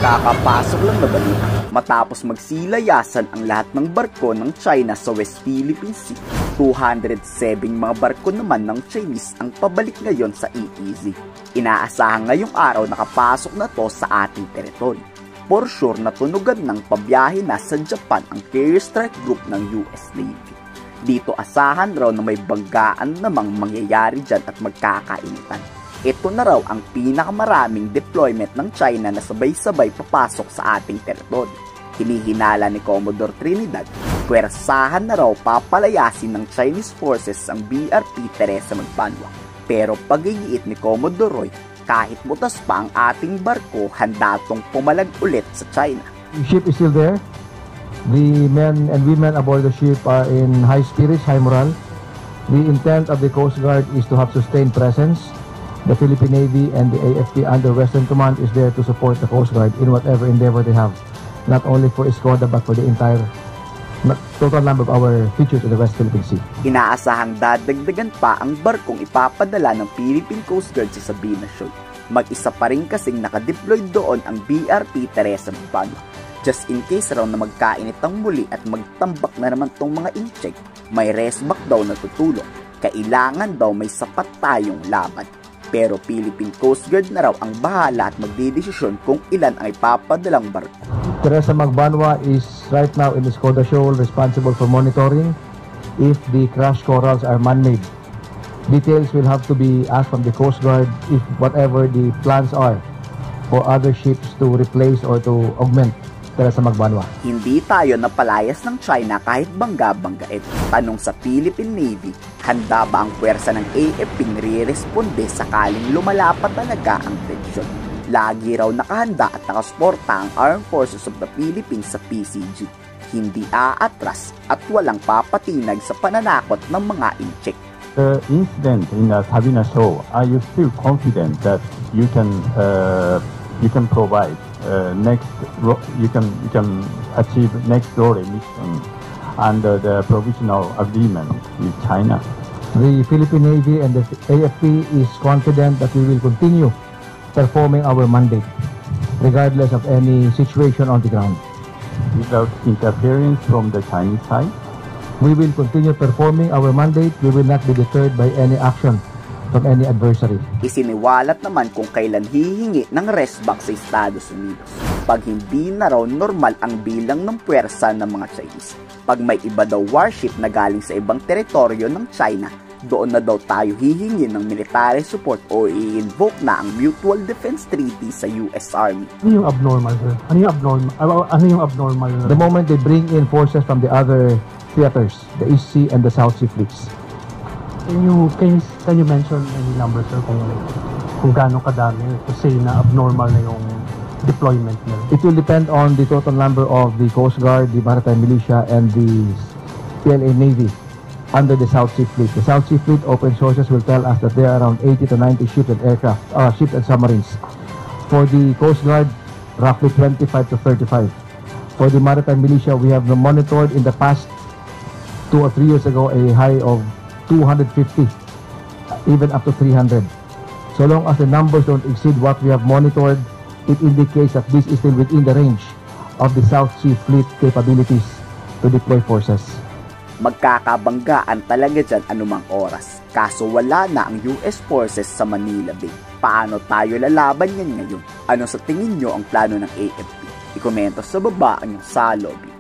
Kakapasok lang na balita. Matapos magsilayasan ang lahat ng barko ng China sa West Philippine Sea, 207 mga barko naman ng Chinese ang pabalik ngayon sa EEZ. Inaasahan ngayong araw nakapasok na to sa ating teritoryo. For sure na tunugan ng pabiyahe na sa Japan ang Carrier Strike Group ng US Navy. Dito asahan raw na may banggaan namang mangyayari dyan at magkakainitan. Ito na raw ang pinakamaraming deployment ng China na sabay-sabay papasok sa ating teritoryo. Hinihinala ni Commodore Trinidad, pwersahan na raw papalayasin ng Chinese forces ang BRP Teresa Magbanwa. Pero pagigiit ni Commodore Roy, kahit butas pa ang ating barko, handa tong pumalag ulit sa China. The ship is still there. The men and women aboard the ship are in high spirits, high morale. The intent of the Coast Guard is to have sustained presence. The Philippine Navy and the AFP under Western Command is there to support the Coast Guard in whatever endeavor they have, not only for Escoda but for the entire total number of our features in the West Philippine Sea. Inaasahang dadagdagan pa ang barkong ipapadala ng Philippine Coast Guard sa Sabina Shoal. Mag-isa pa rin kasing nakadeploy doon ang BRP Teresa Magbanwa. Just in case raw na magkainit ang muli at magtambak na naman tong mga incheck, may resback daw na tutulong. Kailangan daw may sapat tayong laban. Pero Philippine Coast Guard na raw ang bahala at magdidesisyon kung ilan ay papadalang barko. Teresa Magbanwa is right now in Escoda Shoal responsible for monitoring if the crash corals are man-made. Details will have to be asked from the Coast Guard if whatever the plans are for other ships to replace or to augment Teresa Magbanwa. Hindi tayo napalayas ng China kahit bangga-banggain. Tanong sa Philippine Navy, handa ba ang puwersa ng AFP re-responde sakaling lumalapat talaga ang tensyon? Lagi raw nakahanda at nakasuporta ang Armed Forces of the Philippines sa PCG. Hindi aatras at walang papatinag sa pananakot ng mga incheck. The incident in Sabina Shoal, are you still confident that you can provide you can achieve next RORE mission under the provisional agreement with China? The Philippine Navy and the AFP is confident that we will continue performing our mandate regardless of any situation on the ground. Without interference from the Chinese side? We will continue performing our mandate. We will not be deterred by any action from any adversary. Isiniwalat naman kung kailan hihingi ng resback sa Estados Unidos. Pag hindi na raw normal ang bilang ng puwersa ng mga Chinese. Pag may iba daw warship na galing sa ibang teritoryo ng China, doon na daw tayo hihingi ng military support o i-invoke na ang Mutual Defense Treaty sa US Army. Ano yung abnormal, sir? Ano yung abnormal? The moment they bring in forces from the other theaters, the East Sea and the South Sea fleets. Can you mention any numbers, sir, kung gaano kadami to say na abnormal na yung deployment nila? It will depend on the total number of the Coast Guard, the Maritime Militia, and the PLA Navy under the South Sea Fleet. The South Sea Fleet open sources will tell us that there are around 80 to 90 ships and aircraft, ships and submarines. For the Coast Guard, roughly 25 to 35. For the Maritime Militia, we have monitored in the past 2 or 3 years ago a high of 250, even up to 300. So long as the numbers don't exceed what we have monitored, it indicates that this is still within the range of the South Sea Fleet capabilities to deploy forces. Magkakabanggaan talaga dyan anumang oras. Kaso wala na ang US forces sa Manila Bay. Paano tayo lalaban yan ngayon? Ano sa tingin nyo ang plano ng AFP? I-komento sa baba ang iyong saloobin.